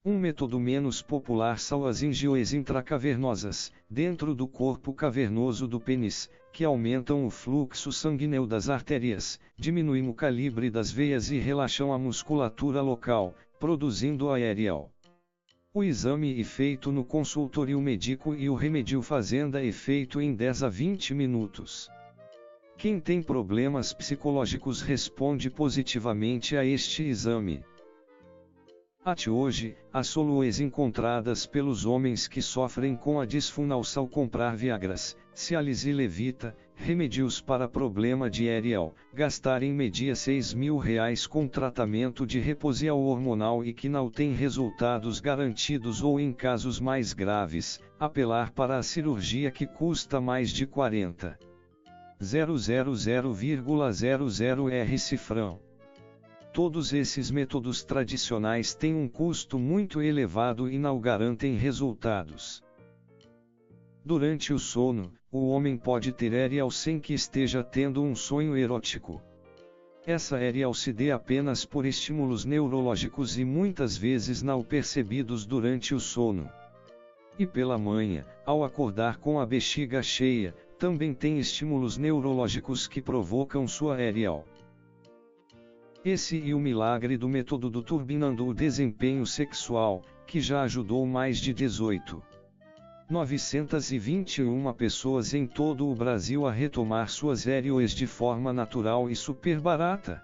Um método menos popular são as angioes intracavernosas, dentro do corpo cavernoso do pênis, que aumentam o fluxo sanguíneo das artérias, diminuem o calibre das veias e relaxam a musculatura local, produzindo aerial. O exame é feito no consultório médico e o remédio fazenda é feito em 10 a 20 minutos. Quem tem problemas psicológicos responde positivamente a este exame. Até hoje, as soluções encontradas pelos homens que sofrem com a disfunção comprar Viagras, Cialis e Levita, remédios para problema de aerial, gastar em média R$6.000 com tratamento de reposição hormonal e que não tem resultados garantidos ou em casos mais graves, apelar para a cirurgia que custa mais de 40.000,00 cifrão. Todos esses métodos tradicionais têm um custo muito elevado e não garantem resultados. Durante o sono, o homem pode ter aerial sem que esteja tendo um sonho erótico. Essa aerial se dê apenas por estímulos neurológicos e muitas vezes não percebidos durante o sono. E pela manhã, ao acordar com a bexiga cheia, também tem estímulos neurológicos que provocam sua aerial. Esse é o milagre do método do turbinando o desempenho sexual, que já ajudou mais de 18.921 pessoas em todo o Brasil a retomar suas aerias de forma natural e super barata.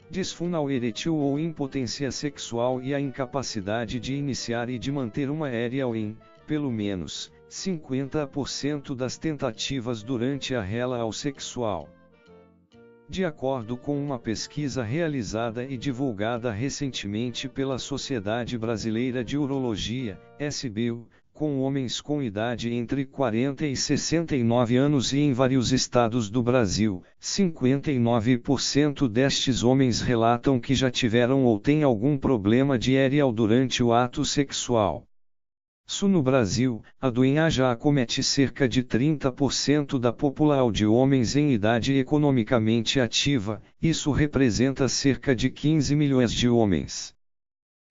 Disfunção erétil ou impotência sexual e a incapacidade de iniciar e de manter uma aerial em, pelo menos, 50% das tentativas durante a relação sexual. De acordo com uma pesquisa realizada e divulgada recentemente pela Sociedade Brasileira de Urologia, SBU, com homens com idade entre 40 e 69 anos e em vários estados do Brasil, 59% destes homens relatam que já tiveram ou têm algum problema de aerial durante o ato sexual. No Brasil, a doença já acomete cerca de 30% da população de homens em idade economicamente ativa, isso representa cerca de 15 milhões de homens.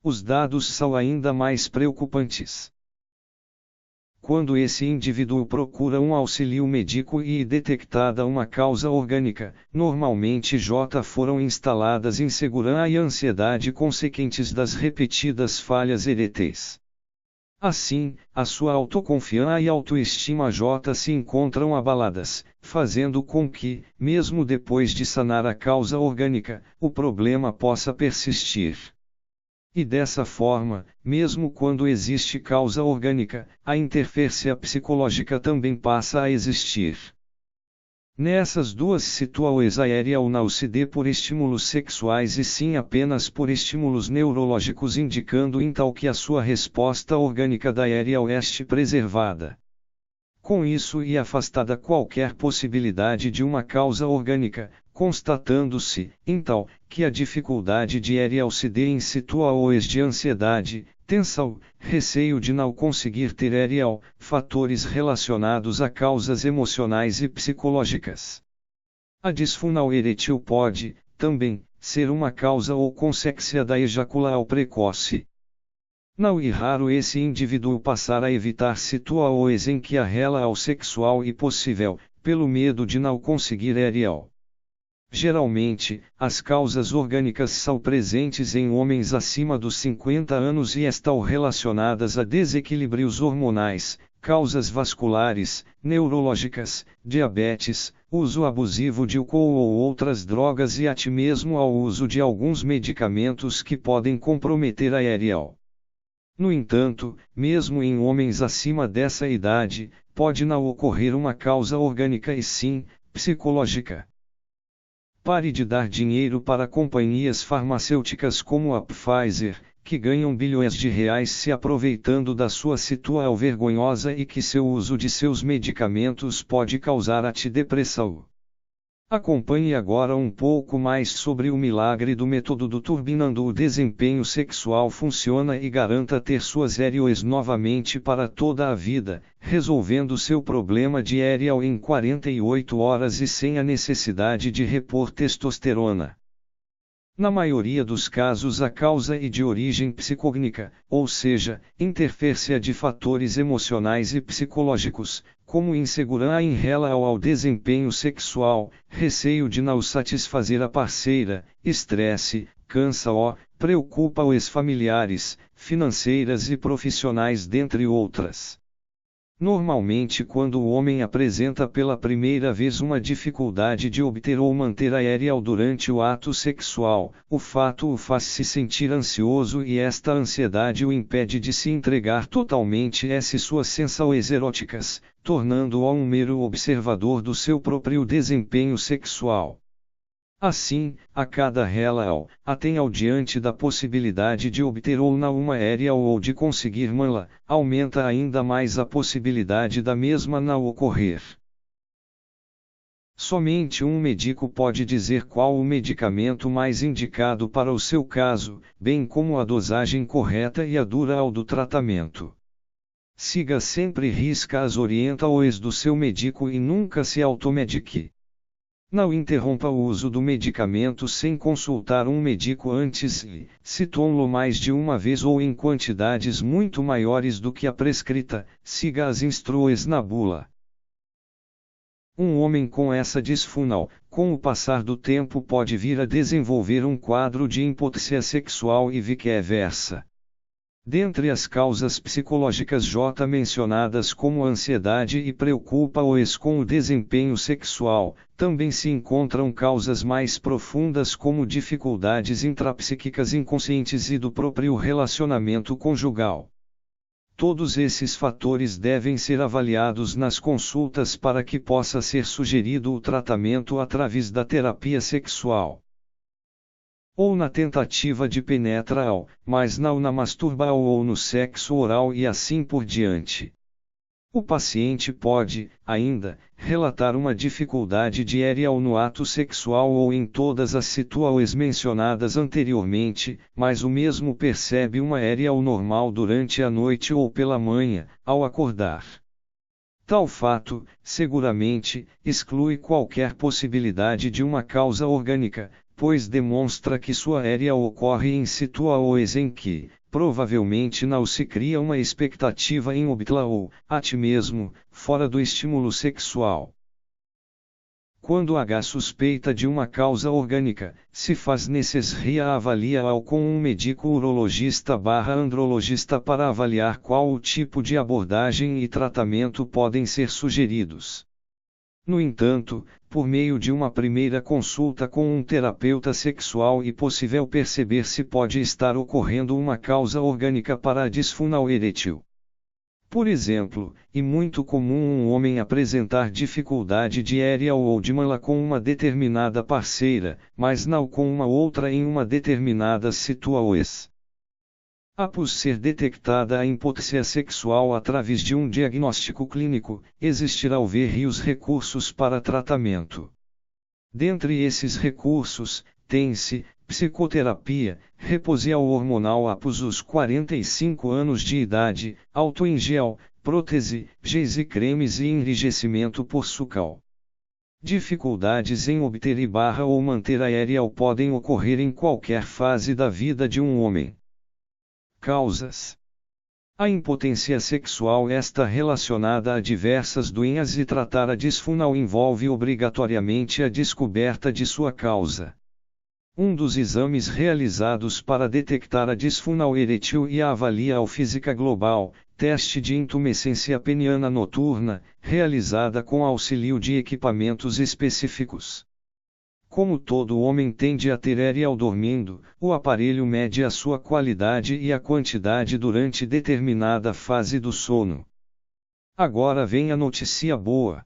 Os dados são ainda mais preocupantes. Quando esse indivíduo procura um auxílio médico e detectada uma causa orgânica, normalmente foram instaladas insegurança e ansiedade consequentes das repetidas falhas eréteis. Assim, a sua autoconfiança e autoestima se encontram abaladas, fazendo com que, mesmo depois de sanar a causa orgânica, o problema possa persistir. E dessa forma, mesmo quando existe causa orgânica, a interferência psicológica também passa a existir. Nessas duas situações a aerial não se dê por estímulos sexuais e sim apenas por estímulos neurológicos, indicando então que a sua resposta orgânica da aerial este preservada. Com isso e afastada qualquer possibilidade de uma causa orgânica, constatando-se, então, que a dificuldade de aerial se dê em situações de ansiedade, tensão, receio de não conseguir ter aerial, fatores relacionados a causas emocionais e psicológicas. A disfunção erétil pode, também, ser uma causa ou consequência da ejaculação precoce. Não é raro esse indivíduo passar a evitar situações em que a relação sexual é possível, pelo medo de não conseguir aerial. Geralmente, as causas orgânicas são presentes em homens acima dos 50 anos e estão relacionadas a desequilíbrios hormonais, causas vasculares, neurológicas, diabetes, uso abusivo de álcool ou outras drogas e até mesmo ao uso de alguns medicamentos que podem comprometer a aerial. No entanto, mesmo em homens acima dessa idade, pode não ocorrer uma causa orgânica e sim, psicológica. Pare de dar dinheiro para companhias farmacêuticas como a Pfizer, que ganham bilhões de reais se aproveitando da sua situação vergonhosa e que seu uso de seus medicamentos pode causar até depressão. Acompanhe agora um pouco mais sobre o milagre do método do turbinando o desempenho sexual funciona e garanta ter suas aerias novamente para toda a vida, resolvendo seu problema de aerial em 48 horas e sem a necessidade de repor testosterona. Na maioria dos casos a causa é de origem psicognica, ou seja, interferência de fatores emocionais e psicológicos, como insegurança em relação ao desempenho sexual, receio de não satisfazer a parceira, estresse, cansa-o, preocupa os familiares, financeiras e profissionais dentre outras. Normalmente quando o homem apresenta pela primeira vez uma dificuldade de obter ou manter a ereção durante o ato sexual, o fato o faz se sentir ansioso e esta ansiedade o impede de se entregar totalmente às suas sensações eróticas, tornando-o um mero observador do seu próprio desempenho sexual. Assim, a cada relação, atenha diante da possibilidade de obter ou não uma ereção ou de conseguir mantê-la, aumenta ainda mais a possibilidade da mesma não ocorrer. Somente um médico pode dizer qual o medicamento mais indicado para o seu caso, bem como a dosagem correta e a duração do tratamento. Siga sempre as orientações do seu médico e nunca se automedique. Não interrompa o uso do medicamento sem consultar um médico antes e, se tome-lo mais de uma vez ou em quantidades muito maiores do que a prescrita, siga as instruções na bula. Um homem com essa disfunção, com o passar do tempo pode vir a desenvolver um quadro de impotência sexual e vice-versa. Dentre as causas psicológicas já mencionadas como ansiedade e preocupa-os com o desempenho sexual, também se encontram causas mais profundas como dificuldades intrapsíquicas inconscientes e do próprio relacionamento conjugal. Todos esses fatores devem ser avaliados nas consultas para que possa ser sugerido o tratamento através da terapia sexual. Ou na tentativa de penetração, mas não na masturbação ou no sexo oral e assim por diante. O paciente pode, ainda, relatar uma dificuldade de ereção no ato sexual ou em todas as situações mencionadas anteriormente, mas o mesmo percebe uma ereção normal durante a noite ou pela manhã, ao acordar. Tal fato, seguramente, exclui qualquer possibilidade de uma causa orgânica, pois demonstra que sua ereção ocorre em situações em que, provavelmente não se cria uma expectativa em obtê-la ou, até mesmo, fora do estímulo sexual. Quando há suspeita de uma causa orgânica, se faz necessária a avaliação com um médico urologista/andrologista para avaliar qual o tipo de abordagem e tratamento podem ser sugeridos. No entanto, por meio de uma primeira consulta com um terapeuta sexual é possível perceber se pode estar ocorrendo uma causa orgânica para a disfunção erétil. Por exemplo, é muito comum um homem apresentar dificuldade de ereção ou de mantê-la com uma determinada parceira, mas não com uma outra em uma determinada situação. Após ser detectada a impotência sexual através de um diagnóstico clínico, existirão vários recursos para tratamento. Dentre esses recursos, tem-se psicoterapia, reposição hormonal após os 45 anos de idade, álcool em gel, prótese, géis e cremes e enrijecimento por sucal. Dificuldades em obter ou manter a ereção podem ocorrer em qualquer fase da vida de um homem. Causas: a impotência sexual está relacionada a diversas doenças e tratar a disfunção envolve obrigatoriamente a descoberta de sua causa. Um dos exames realizados para detectar a disfunção erétil e a avaliação física global, teste de intumescência peniana noturna, realizada com auxílio de equipamentos específicos. Como todo homem tende a ter ereção dormindo, o aparelho mede a sua qualidade e a quantidade durante determinada fase do sono. Agora vem a notícia boa.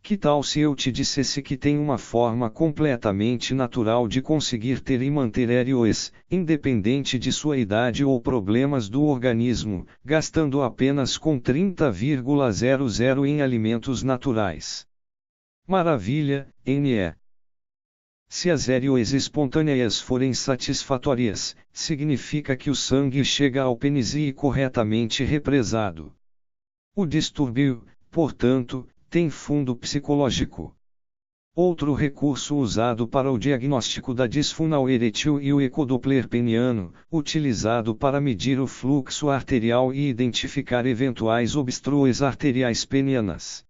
Que tal se eu te dissesse que tem uma forma completamente natural de conseguir ter e manter ereções, independente de sua idade ou problemas do organismo, gastando apenas com 30,00 em alimentos naturais? Maravilha, NE! Se as ereções espontâneas forem satisfatórias, significa que o sangue chega ao pênis e corretamente represado. O distúrbio, portanto, tem fundo psicológico. Outro recurso usado para o diagnóstico da disfunção eretil e o ecodoppler peniano, utilizado para medir o fluxo arterial e identificar eventuais obstruções arteriais penianas.